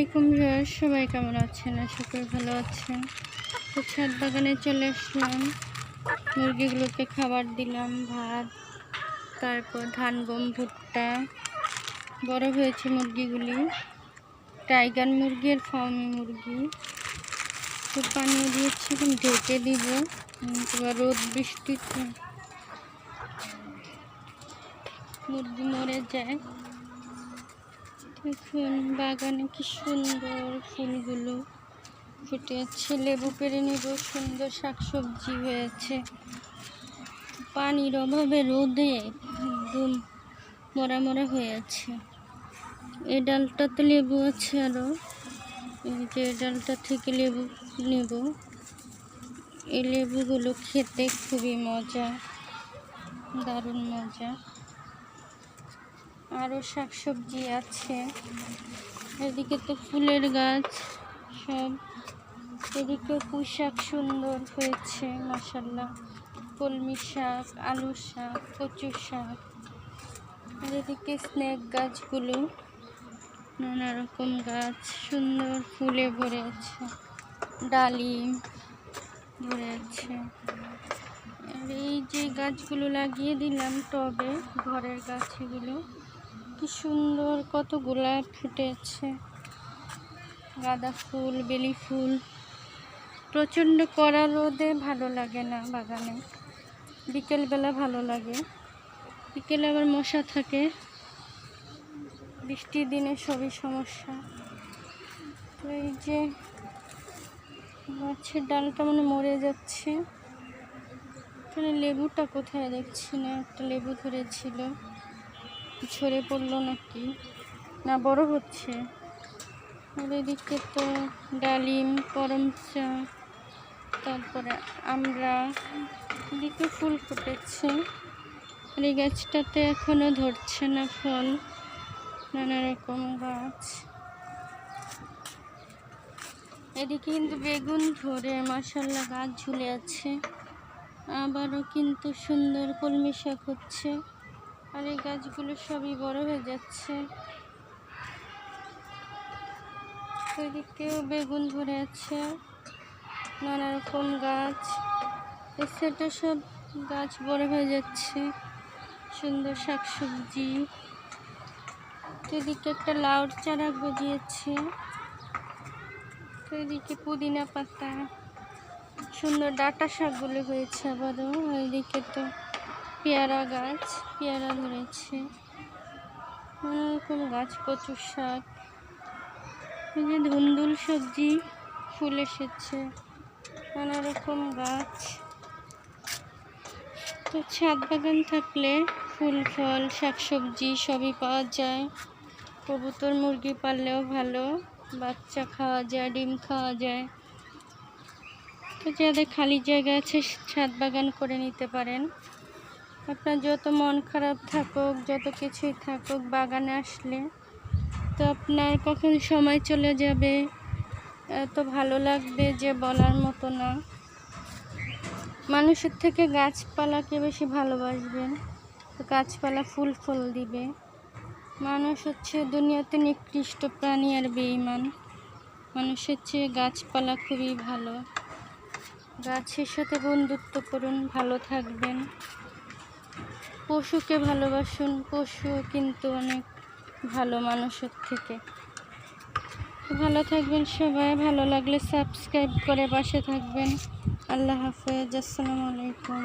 আলাইকুম ভিউয়ার্স, সবাই কেমন আছেন? আশা করি ভালো আছেন। তো ছাদ বাগানে চলে আসলাম, মুরগিগুলোকে খাবার দিলাম, ভাত, তারপর ধান, গম, ভুট্টা। বড় হয়েছে মুরগিগুলি, টাইগার মুরগি আর ফার্মি মুরগি। তো পানি দিয়েছি, এখন ঢেকে দিব। রোদ বৃষ্টিতে মুরগি মরে যায়। দেখুন বাগানে কি সুন্দর ফুলগুলো ফুটে আছে। লেবু পেরে নিব, সুন্দর শাকসবজি হয়েছে। পানির অভাবে রোদে একদম মরা মরা হয়ে আছে। এই ডালটাতে লেবু আছে, আরও এই যে ডালটা থেকে লেবু নেব। এই লেবুগুলো খেতে খুবই মজা, দারুণ মজা। আরও শাকসবজি আছে। এদিকে তো ফুলের গাছ সব। এদিকে পুঁই শাক সুন্দর হয়েছে মাশাআল্লাহ, কলমি শাক, আলু শাক, কচু শাক। আর এদিকে স্নেক গাছগুলো, নানা রকম গাছ সুন্দর ফুলে ভরে আছে, ডালিম ভরে আছে। আর এই যে গাছগুলো লাগিয়ে দিলাম টবে, ঘরের গাছ, এগুলো কি সুন্দর, কত গোলাপ ফুটেছে, গাঁদা ফুল, বেলি ফুল। প্রচণ্ড কড়া রোদে ভালো লাগে না বাগানে, বিকেলবেলা ভালো লাগে। বিকেলে আবার মশা থাকে, বৃষ্টির দিনে সবই সমস্যা। তো এই যে গাছের ডালটা মরে যাচ্ছে। এখানে লেবুটা কোথায় দেখছি না, একটা লেবু ধরেছিল, ঝরে পড়লো নাকি, না বড় হচ্ছে। আর এদিকে তো ডালিম, করমচা, তারপরে আমরা, এদিকে ফুল ফুটেছে। আর এই গাছটাতে এখনো ধরছে না ফল, নানা রকম গাছ। এদিকে কিন্তু বেগুন ধরে মাশাআল্লাহ, গাছ ঝুলে আছে। আবারও কিন্তু সুন্দর কলমি শাক হচ্ছে। আর এই গাছগুলো সবই বড় হয়ে যাচ্ছে। এদিকেও বেগুন ধরে আছে, নানা রকম গাছ। এই সাইডে সব গাছ বড় হয়ে যাচ্ছে, সুন্দর শাকসবজি। এদিকে একটা লাউর চারা গজিয়েছে। এদিকে পুদিনা পাতা, সুন্দর ডাঁটা শাকগুলো হয়েছে আবারও। এদিকে তো পেয়ারা গাছ, পেয়ারা ধরেছে, নানা রকম গাছ, কচু শাক। এই যে ধুন্দুল সবজি ফুল এসেছে, নানা রকম গাছ। তো ছাদ বাগান থাকলে ফুল, ফল, শাকসবজি সবই পাওয়া যায়। কবুতর, মুরগি পাললেও ভালো, বাচ্চা খাওয়া যায়, ডিম খাওয়া যায়। তো যাদের খালি জায়গা আছে ছাদ বাগান করে নিতে পারেন। আপনার যত মন খারাপ থাকুক, যত কিছুই থাকুক, বাগানে আসলে তো আপনার কখন সময় চলে যাবে, এত ভালো লাগবে যে বলার মতো না। মানুষের থেকে গাছপালাকে বেশি ভালোবাসবেন, তো গাছপালা ফুল ফল দিবে। মানুষ হচ্ছে দুনিয়াতে নিকৃষ্ট প্রাণী আর বেঈমান। মানুষের চেয়ে গাছপালা খুবই ভালো। গাছের সাথে বন্ধুত্ব করুন, ভালো থাকবেন। পশুকে ভালোবাসুন, পশু কিন্তু অনেক ভালো মানুষের থেকে। ভালো থাকবেন সবাই, ভালো লাগলে সাবস্ক্রাইব করে পাশে থাকবেন। আল্লাহ হাফেজ, আসসালামু আলাইকুম।